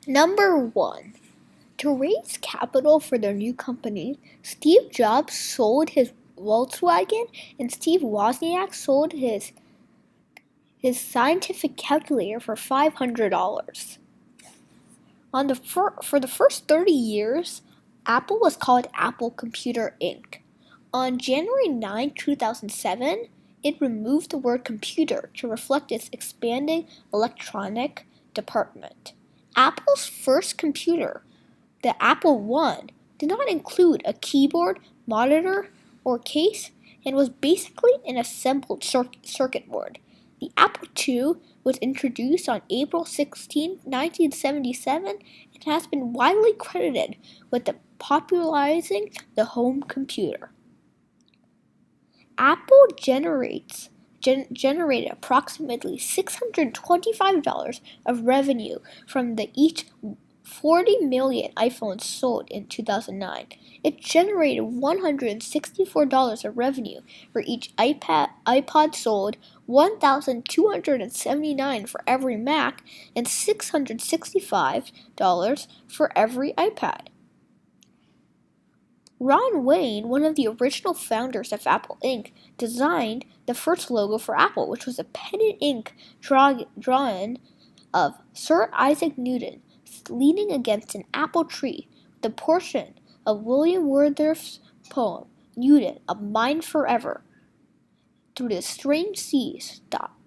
Number 1. To raise capital for their new company, Steve Jobs sold his Volkswagen and Steve Wozniak sold his scientific calculator for $500. For the first 30 years, Apple was called Apple Computer Inc. On January 9, 2007, it removed the word computer to reflect its expanding electronic department. Apple's first computer, the Apple I, did not include a keyboard, monitor, or case, and was basically an assembled circuit board. The Apple II was introduced on April 16, 1977, and has been widely credited with popularizing the home computer. Apple generated approximately $625 of revenue from the each 40 million iPhones sold in 2009. It generated $164 of revenue for each iPod sold, $1,279 for every Mac, and $665 for every iPad. Ron Wayne, one of the original founders of Apple Inc., designed the first logo for Apple, which was a pen and ink drawing of Sir Isaac Newton leaning against an apple tree with a portion of William Wordsworth's poem, Newton, a mind forever, through the strange seas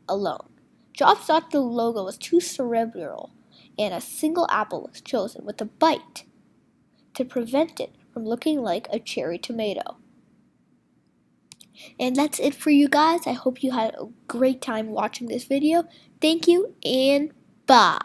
alone. Jobs thought the logo was too cerebral, and a single apple was chosen with a bite to prevent it from looking like a cherry tomato. And that's it for you guys. I hope you had a great time watching this video. Thank you and bye.